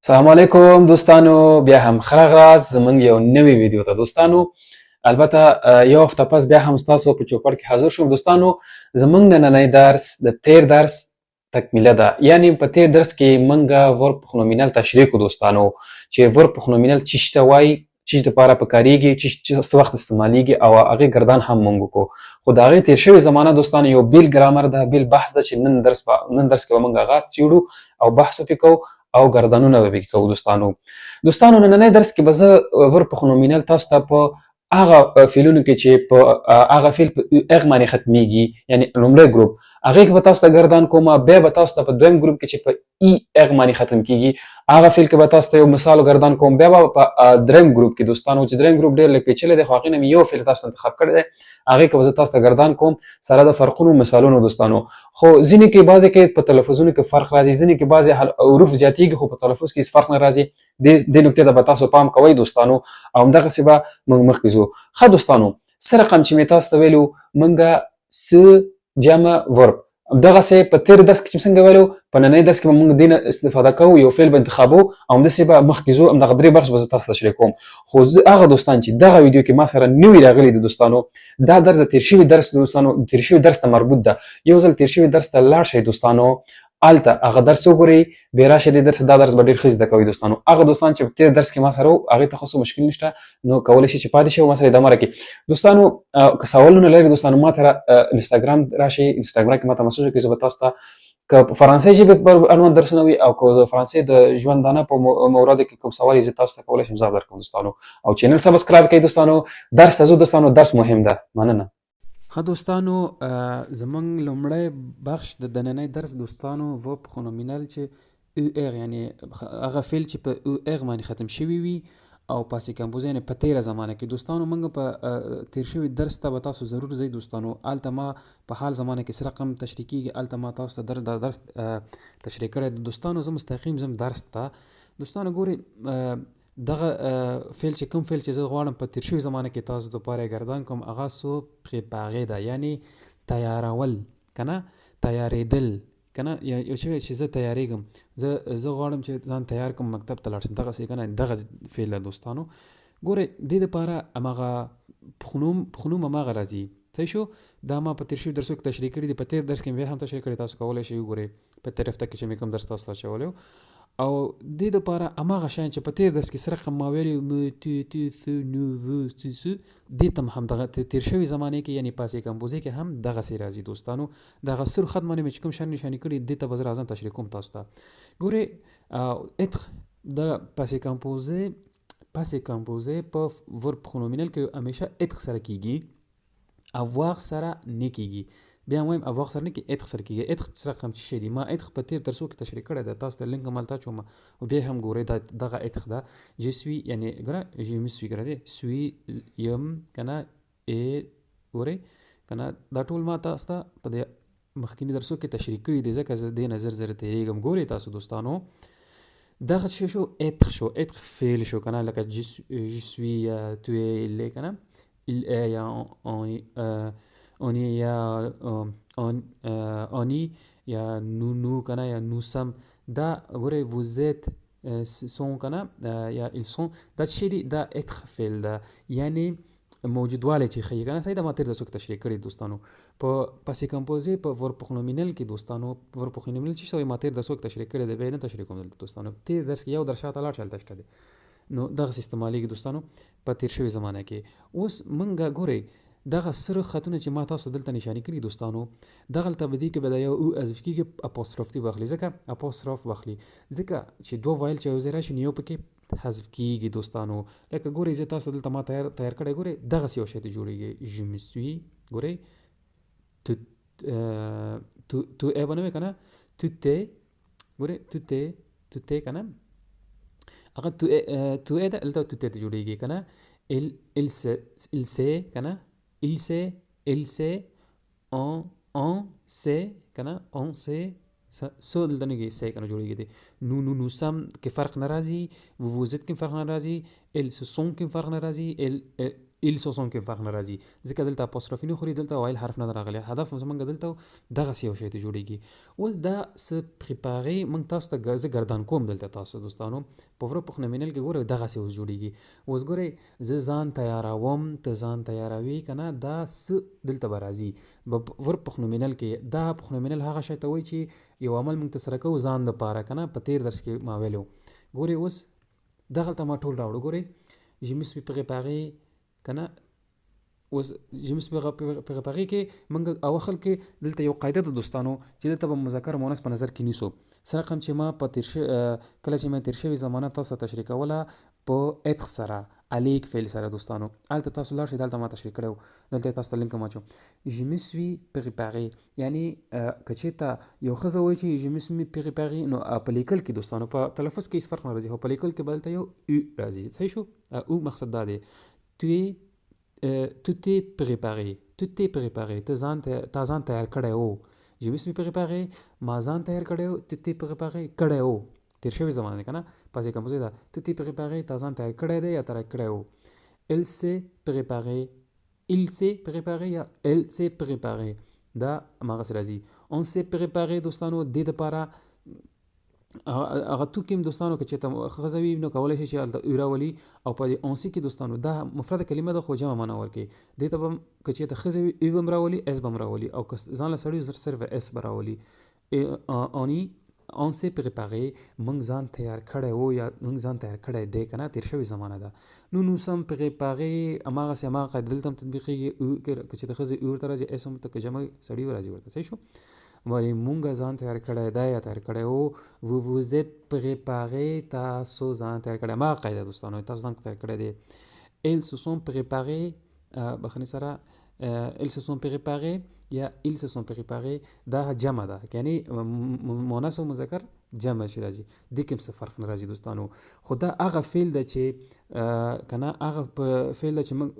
السلام علیکم دوستانو، بیا هم ښه راغلاست زموږ یو نوی ویډیو ته دوستانو. البته یو هفته پس بیا هم ستاسو په چوپړ کې حاضر شوم دوستانو. زموږ نننی درس د تیر درس تکمیله ده، یعنی په تیر درس کې موږ ورب پخنومینل تشریح کړو دوستانو، چې ورب پخنومینل چی ته وایي، چی دپاره پکاریږي، چی څه وخت استعمالیږي، او هغې ګردان هم موږ وکړو. خو د هغې تیر شوې زمانه دوستانو یو بیل ګرامر ده، بیل بحث ده، چې نن درس کې به موږ هغه څیړو او بحث وپرې کوو او ګردانونه به پکې کوو دوستانو نننی درس کې به زه ورب پخنومینل تاسو ته په هغه فعلونو کې چې په هغه فعل په اغ باندې ختمیږي، یعنی لومړی ګروپ، هغې کې به تاسو ته ګردان کوم، بیا به تاسو ته په دویم ګروپ کې چې په ای اغ باندې ختم کیږي هغه فعل کې به تاسو ته یو مثال ګردان کوم، بیا به په دریم ګروپ کې دوستانو، چې دریم ګروپ ډېر لږ پیچلی دی، خو هغې نه مې یو فعل تاسو ته انتخاب کړی دی، هغې کې به زه تاسو ته ګردان کوم سره د فرقونو مثالونو دوستانو. خو ځینې کې بعضې کې په تلفظونو کې فرق راځي، ځینې کې بعضې حروف زیاتېږي خو په تلفظ کې هېڅ فرق نه راځي. دې نکتې ته به تاسو پام کوئ دوستانو، او همدغسې به موږ مخکې ځو. ښه دوستانو، څه رقم چې مې تاسو ته ویلو موږ څه جمع ورب، همدغسې په تېر درس کې چې څنګه ویلو، په ننني درس کې به موږ دې نه استفاده کوو، یو فعل به انتخابو او همداسې به مخکې ځو. همدغه درې برخې به زه تاسو ته تشریح کوم. خو هغه دوستان چې دغه ویډیو کې ما سره نوي راغلي دي دوستانو، دا درس د تېر شوي درس دوستانو، تېر شوي درس ته مربوط ده. یو ځل تېر شوي درس ته لاړ شئ دوستانو، هلته هغه درس وګورئ، بیا راشئ دې درس، دا درس به ډېر ښه زده کوئ دوستانو. هغه دوستان چې په تېر درس کې ما سره وو، هغې ته خو څه مشکل نشته، نو کولی شئ چې پاتې شئ او ما سره ادامه راکړئ دوستانو. که سوالونه لرئ دوستانو، ما ته انسټاګرام راشئ، انسټاګرام کې ما ته مسیج وکړئ، زه به تاسو ته که په فرانسې ژبې پر اړوند درسونه وي او که د فرانسې د ژوندانه په موردو کې کوم سوال یې زه تاسو ته کولی شم ځواب درکړم دوستانو. او چینل سبسکرایب کړئ دوستانو. درس ته ځو دوستانو، درس مهم ده. مننه. ښه دوستانو، زموږ لومړی بخش د نننی درس دوستانو ورب پخنومینل چې او اغ، یعنی هغه فعل چې په او اغ باندې ختم شوي وي او پاسې کمپوزه، یعنی په تېره زمانه کې دوستانو. موږ په تېر شوي درس ته به تاسو ضرور ځئ دوستانو. هلته ما په حال زمانه کې څه رقم تشریح کېږي، هلته ما تاسو ته دا درس تشریح کړی دی دوستانو. زه مستقیم ځم درس ته دوستانو. ګورئ، دغه فعل چې کوم فعل چې زه غواړم په تېر شوي زمانه کې تاسو دپاره ګردان کوم، هغه سو پرېپاغې ده، یعنی تیارول، که نه تیارېدل، که نه یو شی چې زه تیارېږم، زه غواړم چې ځان تیار کړم مکتب ته لاړ شم، دغسې که نه دغه فعل ده دوستانو. ګورئ، دې دپاره هماغه پخنوم هماغه راځي. صحیح شو؟ دا ما په تېر شوي درسو کې تشریح کړي دي، په تېر درس کې مې بیا هم تشریح کړي، تاسو کولی شئ وګورئ په تېر هفته کې چې مې کوم درس تاسو ته اچولی و. او دې دپاره هماغه شیان چې په تېر درس کې څه رقم ما ویلي مو تو تو ثو نو وو څو څو، دې ته هم دغه تېر شوي زمانې کې یعنی پاسې کمپوزې کې هم دغسې راځي دوستانو. دغه سر خط باندې مې چې کوم شیان نشاني کړي، دې ته به زه راځم تشریح کوم تاسو ته. ګورئ، اتخ د پاسې کمپوزې په ورب پخنومینل کې همیشه اتخ سره کیږي، اواغ سره نه کیږي. بیا وایم اواغ سره نه کیږي، اتخ سره کیږي. اتخ څه رقم څه شی دی، ما اتخ په تېر درسو کې تشریح کړی ده، تاسو ته لینک هم هلته اچوم او بیا هم ګورئ. دغه اتخ ده جی سوي، یعنی ګوره جی مې سوي ګوره دی سوي یم، که نه ای، ګورئ که نه دا ټول ما تاسو ته په دې مخکیني درسو کې تشریح کړي دي، ځکه زه دې نه زر تېرېږم. ګورئ تاسو دوستانو، دغه څه شو، اتخ شو، اتخ فعل شو، که نه لکه جی سوي یا تو ایل، که نه il est یا on est یا آنی یا نو که نه یا نو سم. دا ګورئ vous êtes sont که نه یا ils sont، دا څه شی دی، دا اتخ فعل ده، یعنی موجودوالی چې ښیي، که نه. صحیح ده، ما تېر درسو کې تشریح کړي دوستانو. په پاسې کمپوزې په ورب پخنومینل کې دوستانو، ورب پخنومینل چې څه وایي ما تېر درسو کې تشریح کړی دی، بیا یې نه تشریح کوم دلته دوستانو. تېر درس کې یو درس شاته لاړ شئ، هلته شته دی. نو دغسې استعمالیږي دوستانو په تېر شوي زمانه کې. اوس موږ ګورئ دغه سره خطونه چې ما تاسو دلته نشاني کړي دوستانو، دغلته به دې کې به دا یو او حذف کېږي، اپوستروف دې واخلي، ځکه اپوستروف واخلي ځکه چې دوه وایل چې یو ځای راشي نو یو پکې حذف کېږي دوستانو. لکه ګورئ زه تاسو دلته ما تیار کړی، ګورئ دغسې یو شی ته جوړېږي. je me suis، ګورئ تو ای به نه وي که نه، تو تی، ګورئ تو تی که نه، هغه تو ای ده، دلته تو تی ته جوړېږي که نه. il sait که نه، il sait on sait که نه، on sait سو دلته نه کېږي، سې که نه جوړېږي دی. نو سم کې فرق نه راځي، vous êtes کې فرق نه راځي، il se sont کې فرق نه راځي، ایل سوسون کې فرق نه راځي ځکه دلته اپوستروفي نه خوري دلته وایل حرف نه راغلی هدف زمونږ دلته دغه یو شی ته جوړیږي اوس دا س پریپاري موږ تاسو ته زه ګردان کوم دلته تاسو دوستانو په ورو پخ نومینل کې ګوره دغه اوس جوړیږي اوس ګوره زه ځان تیاروم ته ځان تیاروي کنه دا س دلته برازي ور پخ نومینل کې دا پخ نومینل هغه شی ته وایي چې یو عمل موږ تسره کوو ځان د پاره کنه په تیر درس کې ما ویلو ګوره اوس دغه ته ما ټول راوړو ګوره je me suis préparé کنه اوس je me suis préparé کې موږ اواخل کې دلته یو قاعده د دوستانو چې دلته به مذکر مؤنث په نظر کې نیسو سره کوم چې ما په کله چې ما تیر شوی زمانه تاسو تشریح کوله په اتخ سره الیک فعل سره دوستانو البته تاسو لار شي دلته ما تشریح کړو دلته تاسو ته لینک ماچو je me suis préparé یعنی کچېتا یو خزه وایي چې je me suis préparé نو په لیکل کې دوستانو په تلفظ کې هیڅ فرق نه راځي خو په لیکل کې بلته یو او راځي صحیح شو او مقصد دا دی tu t'es préparé ته ځان تیار کړی وو je me suis préparé ما ځان تیار کړی وو tu t'es préparé کړی وو تیر شوی زمانه دی کنه پاسې کمپوزي دا tu t'es préparé ته ځان تیار کړی دی یا تیار کړی وو il s'est préparé یا elle s'est préparé دا ماغه سره راځي on s'est préparé دوستانو د دې لپاره هغه تو کې دوستانو کې چې ته غزوی نو کولای شي چې الته اوراولي او په اونسي کې دوستانو دا مفرد کلمه د خو جمع معنا ورکي د ته بم کې چې ته غزوی ای بم راولي اس بم راولي او ځان له سړی صرف اس براولي on s'est préparé موږ ځان تیار کړی وو یا موږ ځان تیار کړی دی کنه تیر شوی زمانه ده نو سم préparé اماغه سم قاعده دلته تطبیقي او کې چې ته غزوی اور ترځي اسم ته جمع سړی ورځي ورته صحیح شو ولی مونږ ځان تیار کړی دی یا تیار کړی وو vous vous êtes préparé تاسو ځان تیار کړی ما قاعده دوستانو تاسو ځان تیار کړی دی ils se sont préparés بخنی سره ils se sont préparés یا ils se sont préparés دا جمع ده یعنی مؤنث او مذکر جمع شي راځي د کوم څه فرق نه راځي دوستانو خو دا هغه فعل ده چې کنه هغه فعل ده چې موږ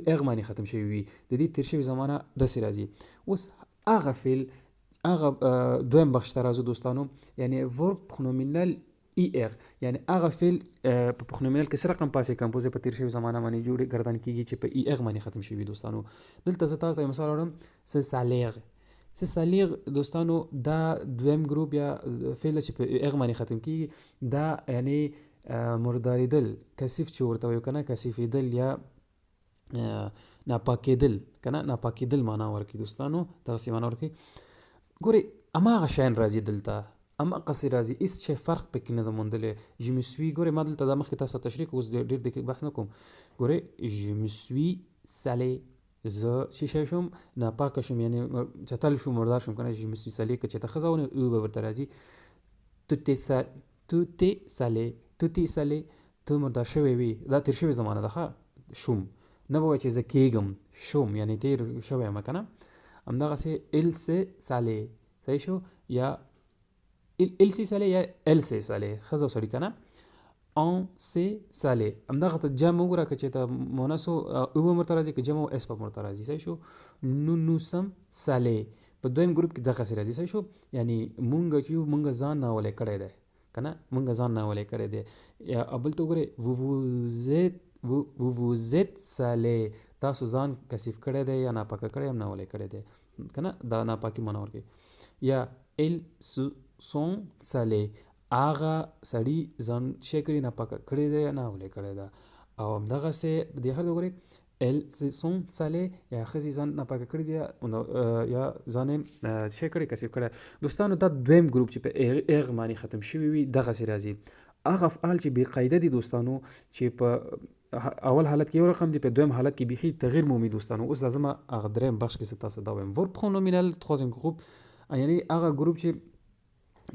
اغ معنی ختم شوی وي د دې تیر شوی زمانه د سي راځي اوس هغه فعل هغه دویم بخش ته راځو دوستانو یعنی ورب پرونومینل ای ار یعنی هغه فعل په پرونومینل کې سره رقم پاسې کمپوزه په تیر شوی زمانه باندې جوړ گردان کیږي چې په ای ار باندې ختم شوی دوستانو دلته زه تاسو ته مثال وړم سالیر دوستانو دا دویم ګروپ یا فعل چې په ای ار باندې ختم کیږي دا یعنی مرداریدل کثیف چې ورته وایو کنه کثیفیدل یا ناپاکیدل کنه ناپاکیدل معنا ورکي دوستانو دا څه معنا ورکي ګوري اما غشان راځي دلته اما قصي راځي هیڅ شي فرق پکې نه موندلې je me suis ګوري ما دلته د مخکې تاسو تشریح اوس ډېر دقیق بحث نکوم ګوري je me suis salé زه چې شوم ناپاک شوم یعنی چتل شوم مردار شوم کنه je me suis salé که چې ته خزاونه او به ورته راځي tu t'es salé ته مردار شوی وي دا تیر شوی زمانه ده شوم نه وای چې زه کېږم شوم یعنی تیر شوی یم کنه همدغه سي ال سي سالي صحیح شو یا ال سي سالي یا ال سي سالي خزو سړی کنه ان سي سالي همدغه ته جمع وګوره چې ته مونسو او مرترازي کې جمع او اس په مرترازي صحیح شو نو سم سالي په دویم ګروپ کې دغه سي راځي صحیح شو یعنی مونږ ځان نه ولې کړی دی کنه مونږ ځان نه ولې کړی دی یا ابل تو ګوره vous vous êtes salé تاسو ځان کثیف کړی دی یا ناپاکه کړی هم نه ولې کړی دی کنه دا ناپاکي معنا ورکوي یا ils sont salés هغه سړي ځان شي کړی ناپاکه کړی دی یا نه ولې کړی دی او همدغه سه د هغه وګورئ ils sont salés یا خزي ځان ناپاکه کړی دی یا ځان شي کړی کثیف کړی دوستانو دا دویم ګروپ چې په اغ معنی ختم شوی وي دغه سي راځي هغه افعال چې بې قاعده دي دوستانو چې په اول حالت کې یو رقم دی په دویم حالت کې بيخي تغییر مومي دوستانو اوس لازم هغه دریم بخش کې تاسو دا وایم ورب پرونومینل troisième groupe یعنی هغه ګروپ چې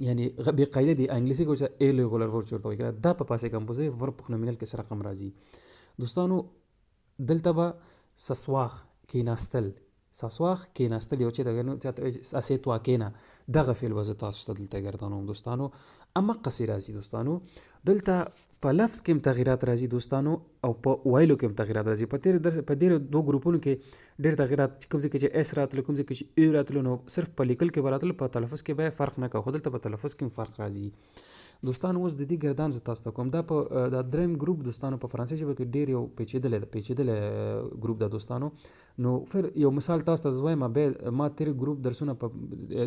یعنی بې قاعده دي انګلیسي کې چې irregular ورب چورته وایي دا په پاسه کمپوزي ورب پرونومینل کې سره رقم راځي دوستانو دلته به سسواخ کېناستل یو چې دغه نو چې اسیتوا کېنا دغه فعل وزه تاسو ته دلته ګرځانو دوستانو اما قصي راځي دوستانو دلته په لفظ کې تغیرات راځي دوستانو او په وایلو کې تغیرات راځي په ډېر دوه ګروپونو کې ډېر تغیرات کوم ځکه چې اس راتل کوم ځکه چې ای راتل نو صرف په لیکل کې براتل په تلفظ کې به فرق نه کوي خو دلته په تلفظ کې فرق راځي دوستانو اوس د دې ګردان زه تاسو ته کوم دا په دا دریم ګروپ دوستانو په فرانسوي ژبه کې ډېر یو پیچیدلی ګروپ ده دوستانو. نو فر یو مثال تاسو ته زه وایم ما تیر ګروپ درسونه په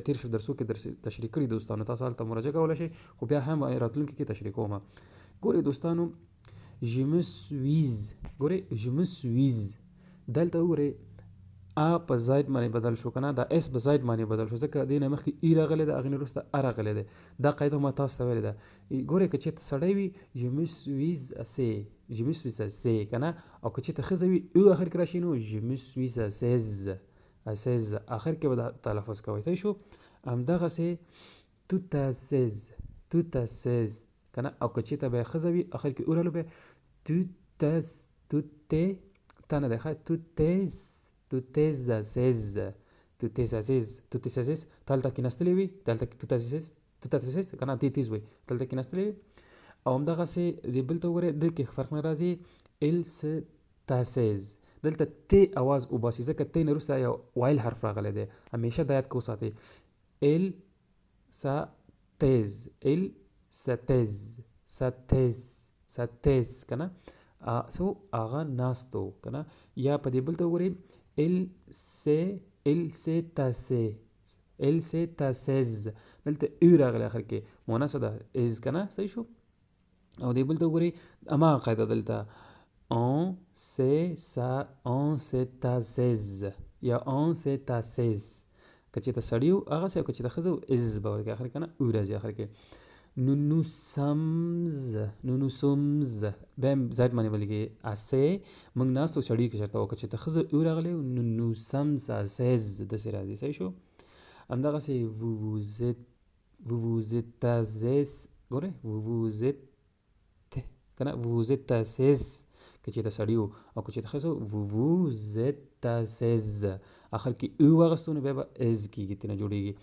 تیر شو درسو کې تشریح کړي دوستانو، تاسو هلته مراجعه کولی شئ، خو بیا هم راتلونکي کې تشریح کوم. ګورئ دوستانو je me suis، ګورئ je me suis دلته وګورئ ا په زاید باندې بدل شو کنه، دا اس په زاید باندې بدل شو ځکه دې نه مخکې ای راغلی ده، هغې نه وروسته ا راغلی دی. دا قاعده ما تاسو ته ویلې ده. ګورئ که چېرته سړی وي je me suis assez، je me suis assez کنه، او که چېرته ښځه وي او اخر کې راشي نو je me suis assez، assez اخر کې به دا تلفظ کوئ. صحیح شو. همدغسې tout assez، tout assez کنه، او که چېرته به ښځه وي اخر کې او رالو به tout est، tout est تا نه دی ښه tout est، tout est assez، tout est assez، tout est assez ته هلته کېناستلی وي، دلته tout est assez، tout est assez که نه دې تیز وي دلته کېناستلی وي. او همدغسې دې بل ته وګورئ دلته کې فرق نه راځي il se taise، دلته ت اواز وباسي ځکه ت نه وروسته یو وایل حرف راغلی دی، همیشه دا یاد که وساتئ il se taise، il se taise، se taise، se taise که نه سو هغه ناستو که نه. یا په دې بل ته وګورئ il s'est tassé، il s'est tassé دلته او راغلی آخر کې مؤنث ده از که نه. صحیح شو. او دې بل ته وګورئ هماغه قاعده دلته on s'est tassé یا on s'est tassé، که چېرته سړي و هغسې، او که چېرته ښځه و از به ورکړي آخر کې که نه او راځي آخر کې. nous sommes بیا هم زاید باندې بلکې assez موږ ناست و سړي کې چېرته و، که چېرته ښځه او راغلی nous sommes assez داسې راځي. صحیح شو. همدغسې vous vous êtes assez، ګورئ vous vous êtes که نه vous vous êtes assez که چېرته سړي و، او که چېرته ښځه و vous vous êtes assez آخر کې او واغستو نو بیا به از کېږي ترې نه جوړېږي.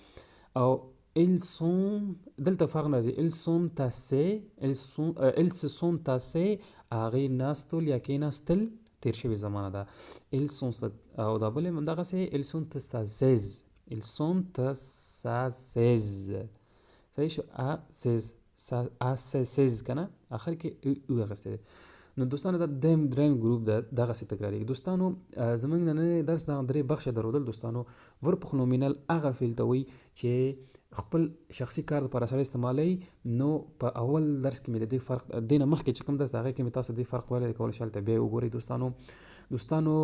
او ils sont دلته فرق راځي ils sont tassés، ils se sont tassés هغې ناستل یا کېناستل تیر شوې زمانه ده. ils sont او دا بل هم همدغسې ils sont tassés، ils sont tassés. صحیح شو. assez که نه آخر کې او اخیستی دی. نو دوستانو دا دریم ګروپ ده دغسې تکراریږي. دوستانو زموږ نننی درس دغه درې بخشه درلودل دوستانو. ورپخ نومینل هغه فعل ته وایي چې خپل شخصي کار دپاره سړی استعمالوي. نو په اول درس کې مې د دې فرق دې نه مخکې چې کوم درس د هغې کې مې تاسو دې فرق ویلی دی، کولی شئ هلته بیا وګورئ. دوستانو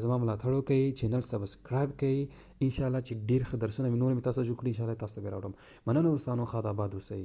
زما ملاتړ وکړئ، چینل سبسکرایب کړئ، انشاءالله چې ډېر ښه درسونه مې نور مې تاسو جوړ کړي انشاءالله تاسو ته بیا راوړم. مننه دوستانو، ښاد آباد اوسئ.